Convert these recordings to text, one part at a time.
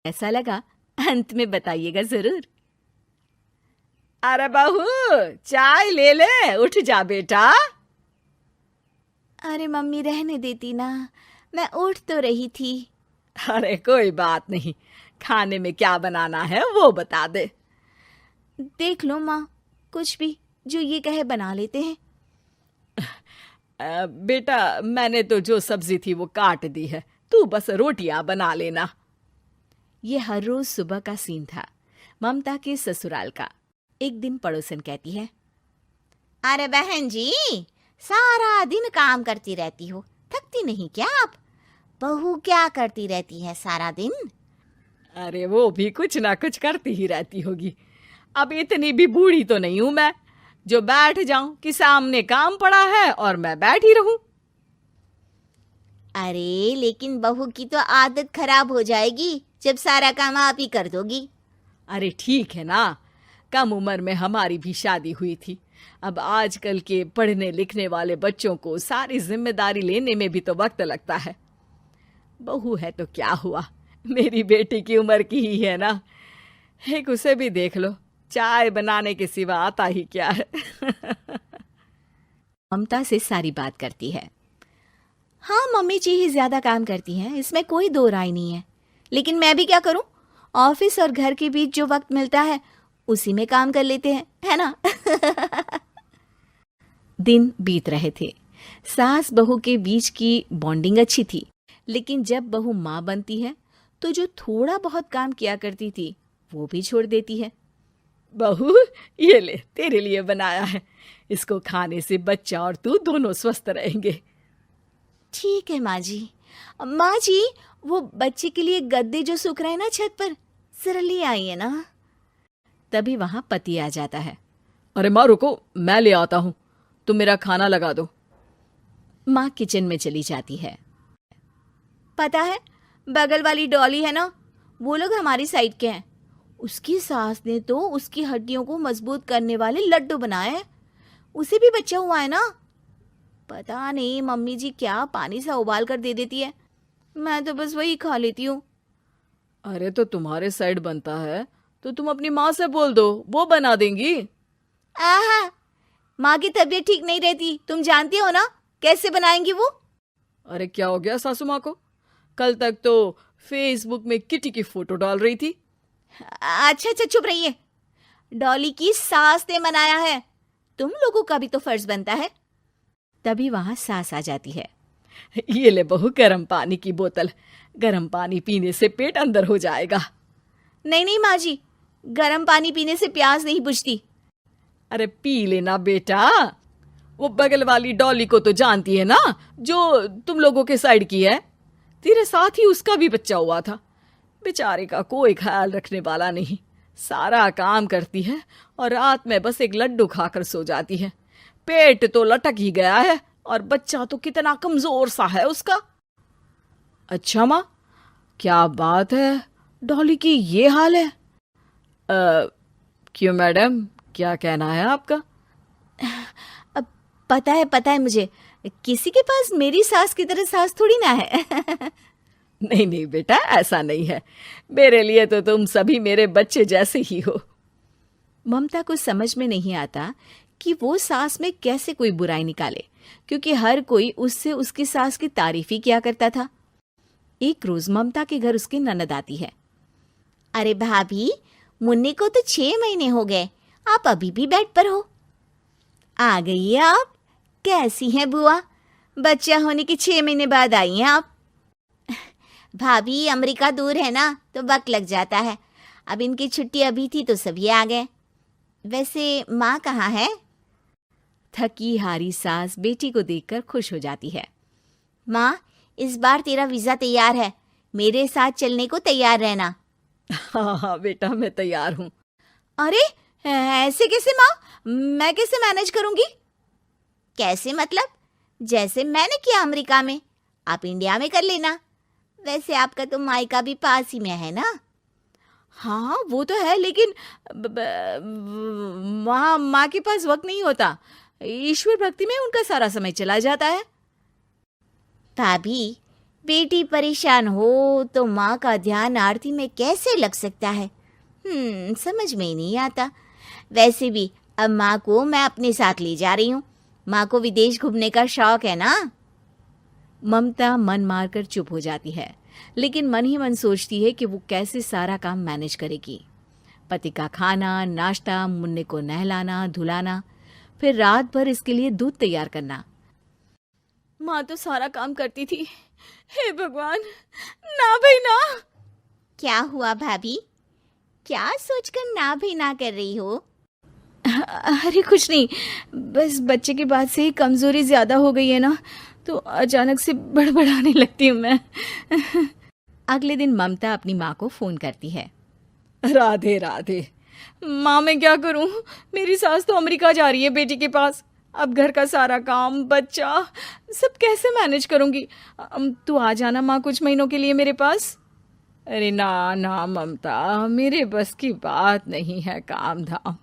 ऐसा लगा अंत में बताइएगा जरूर। अरे बहू, चाय ले ले, उठ जा बेटा। अरे मम्मी रहने देती ना, मैं उठ तो रही थी। अरे कोई बात नहीं, खाने में क्या बनाना है वो बता दे। देख लो माँ, कुछ भी जो ये कहे बना लेते हैं। बेटा, मैंने तो जो सब्जी थी वो काट दी है, तू बस रोटियां बना लेना। ये हर रोज सुबह का सीन था ममता के ससुराल का। एक दिन पड़ोसन कहती है, अरे बहन जी, सारा दिन काम करती रहती हो, थकती नहीं क्या आप? बहू क्या करती रहती है सारा दिन? अरे वो भी कुछ ना कुछ करती ही रहती होगी। अब इतनी भी बूढ़ी तो नहीं हूं मैं जो बैठ जाऊं कि सामने काम पड़ा है और मैं बैठी रहूं। अरे लेकिन बहू की तो आदत खराब हो जाएगी जब सारा काम आप ही कर दोगी। अरे ठीक है ना, कम उम्र में हमारी भी शादी हुई थी। अब आजकल के पढ़ने लिखने वाले बच्चों को सारी जिम्मेदारी लेने में भी तो वक्त लगता है। बहू है तो क्या हुआ, मेरी बेटी की उम्र की ही है ना। एक उसे भी देख लो, चाय बनाने के सिवा आता ही क्या है। ममता से सारी बात करती है। हाँ, मम्मी जी ही ज्यादा काम करती हैं, इसमें कोई दो राय नहीं है। लेकिन मैं भी क्या करूं, ऑफिस और घर के बीच जो वक्त मिलता है उसी में काम कर लेते हैं, है ना। दिन बीत रहे थे। सास बहू के बीच की बॉन्डिंग अच्छी थी, लेकिन जब बहू माँ बनती है तो जो थोड़ा बहुत काम किया करती थी वो भी छोड़ देती है। बहू, ये ले, तेरे लिए बनाया है। इसको खाने से बच्चा और तू दोनों स्वस्थ रहेंगे। ठीक है माँ जी। माँ जी, वो बच्चे के लिए गद्दे जो सूख रहे हैं ना छत पर, जरा ले आइए ना। तभी वहां पति आ जाता है। अरे माँ रुको, मैं ले आता हूँ, तुम मेरा खाना लगा दो। माँ किचन में चली जाती है। पता है, बगल वाली डॉली है ना, वो लोग हमारी साइड के हैं। उसकी सास ने तो उसकी हड्डियों को मजबूत करने वाले लड्डू बनाए हैं। उसे भी बच्चा हुआ है ना। पता नहीं मम्मी जी क्या पानी सा उबाल कर दे देती है, मैं तो बस वही खा लेती हूँ। अरे तो तुम्हारे साइड बनता है तो तुम अपनी माँ से बोल दो, वो बना देंगी। आहा, माँ की तबीयत ठीक नहीं रहती, तुम जानती हो ना, कैसे बनाएंगी वो। अरे क्या हो गया सासू माँ को? कल तक तो फेसबुक में किटी की फोटो डाल रही थी। अच्छा अच्छा, चुप रहिए। डॉली की सास ने मनाया है, तुम लोगों का भी तो फर्ज बनता है। तभी वहां सास आ जाती है। ये ले बहू, गर्म पानी की बोतल, गर्म पानी पीने से पेट अंदर हो जाएगा। नहीं नहीं माँ जी, गर्म पानी पीने से प्यास नहीं बुझती। अरे पी लेना बेटा। वो बगल वाली डॉली को तो जानती है ना, जो तुम लोगों के साइड की है। तेरे साथ ही उसका भी बच्चा हुआ था। बेचारे का कोई ख्याल रखने वाला नहीं, सारा काम करती है और रात में बस एक लड्डू खाकर सो जाती है। पेट तो लटक ही गया है और बच्चा तो कितना कमजोर सा है उसका। अच्छा माँ, क्या बात है, डॉली की ये हाल है? क्यों मैडम, क्या कहना है आपका? अब पता है मुझे, किसी के पास मेरी सास की तरह सास थोड़ी ना है। नहीं नहीं बेटा, ऐसा नहीं है। मेरे लिए तो तुम सभी मेरे बच्चे जैसे ही हो। ममता को समझ में नहीं आता कि वो सास में कैसे कोई बुराई निकाले, क्योंकि हर कोई उससे उसकी सास की तारीफ ही किया करता था। एक रोज ममता के घर उसकी ननद आती है। अरे भाभी, मुन्नी को तो 6 महीने हो गए, आप अभी भी बेड पर हो। आ गई है आप? कैसी हैं बुआ? बच्चा होने के 6 महीने बाद आई हैं आप? भाभी, अमेरिका दूर है ना तो वक्त लग जाता है। अब इनकी छुट्टी अभी थी तो सभी आ गए। वैसे माँ कहाँ है? थकी हारी सास बेटी को देखकर खुश हो जाती है। माँ, इस बार तेरा वीजा तैयार है, मेरे साथ चलने को तैयार रहना। हाँ हाँ बेटा, मैं तैयार हूँ। अरे ऐसे कैसे माँ, मैं कैसे मैनेज करूंगी? कैसे मतलब? जैसे मैंने किया अमेरिका में, आप इंडिया में कर लेना। वैसे आपका तो मायका भी पास ही में है ना। हाँ वो तो है, लेकिन वहाँ माँ के पास वक्त नहीं होता। ईश्वर भक्ति में उनका सारा समय चला जाता है। भाभी, बेटी परेशान हो तो माँ का ध्यान आरती में कैसे लग सकता है? समझ में ही नहीं आता। वैसे भी अब माँ को मैं अपने साथ ले जा रही हूँ। माँ को विदेश घूमने का शौक है ना। ममता मन मारकर चुप हो जाती है, लेकिन मन ही मन सोचती है कि वो कैसे सारा काम मैनेज करेगी। पति का खाना, नाश्ता, मुन्ने को नहलाना, धुलाना, फिर रात भर इसके लिए दूध तैयार करना। माँ तो सारा काम करती थी। हे भगवान, ना भाई ना। क्या हुआ भाभी? क्या सोचकर ना भी ना कर रही हो? अरे कुछ नहीं, बस बच्चे के बाद से ही कमजोरी ज्यादा हो गई है ना, तो अचानक से बड़बड़ाने लगती हूँ मैं। अगले दिन ममता अपनी माँ को फोन करती है। राधे राधे। माँ मैं क्या करूं, मेरी सास तो अमेरिका जा रही है बेटी के पास। अब घर का सारा काम, बच्चा, सब कैसे मैनेज करूंगी। तू आ जाना माँ कुछ महीनों के लिए मेरे पास। अरे ना ना ममता, मेरे बस की बात नहीं है काम धाम।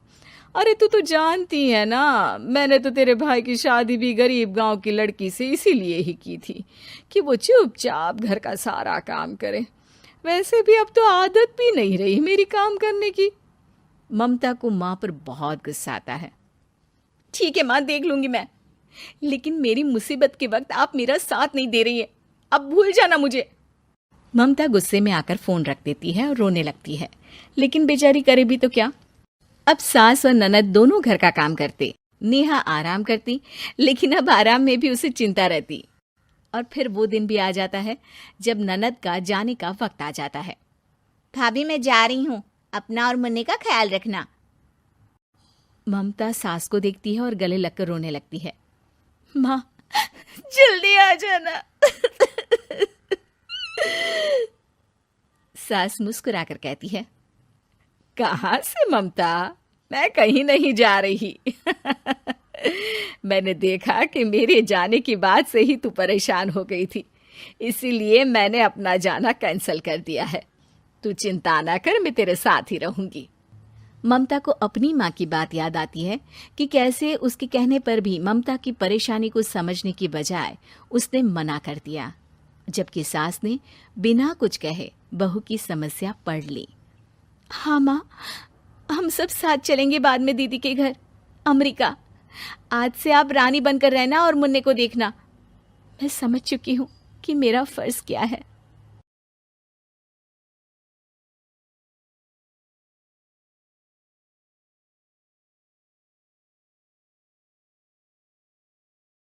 अरे तू तो जानती है ना, मैंने तो तेरे भाई की शादी भी गरीब गांव की लड़की से इसीलिए ही की थी कि वो चुपचाप घर का सारा काम करे। वैसे भी अब तो आदत भी नहीं रही मेरी काम करने की। ममता को माँ पर बहुत गुस्सा आता है। ठीक है माँ, देख लूंगी मैं, लेकिन मेरी मुसीबत के वक्त आप मेरा साथ नहीं दे रही है, अब भूल जाना मुझे। ममता गुस्से में आकर फोन रख देती है और रोने लगती है, लेकिन बेचारी करे भी तो क्या। अब सास और ननद दोनों घर का काम करते, नेहा आराम करती, लेकिन अब आराम में भी उसे चिंता रहती। और फिर वो दिन भी आ जाता है जब ननद का जाने का वक्त आ जाता है। भाभी मैं जा रही हूँ, अपना और मुन्ने का ख्याल रखना। ममता सास को देखती है और गले लगकर रोने लगती है। माँ जल्दी आ जाना। सास मुस्कुराकर कहती है, कहाँ से ममता, मैं कहीं नहीं जा रही। मैंने देखा कि मेरे जाने की बात से ही तू परेशान हो गई थी, इसीलिए मैंने अपना जाना कैंसिल कर दिया है। तू चिंता ना कर, मैं तेरे साथ ही रहूंगी। ममता को अपनी माँ की बात याद आती है कि कैसे उसके कहने पर भी ममता की परेशानी को समझने की बजाय उसने मना कर दिया, जबकि सास ने बिना कुछ कहे बहू की समस्या पढ़ ली। हाँ माँ, हम सब साथ चलेंगे बाद में दीदी के घर अमेरिका। आज से आप रानी बनकर रहना और मुन्ने को देखना। मैं समझ चुकी हूँ कि मेरा फर्ज क्या है।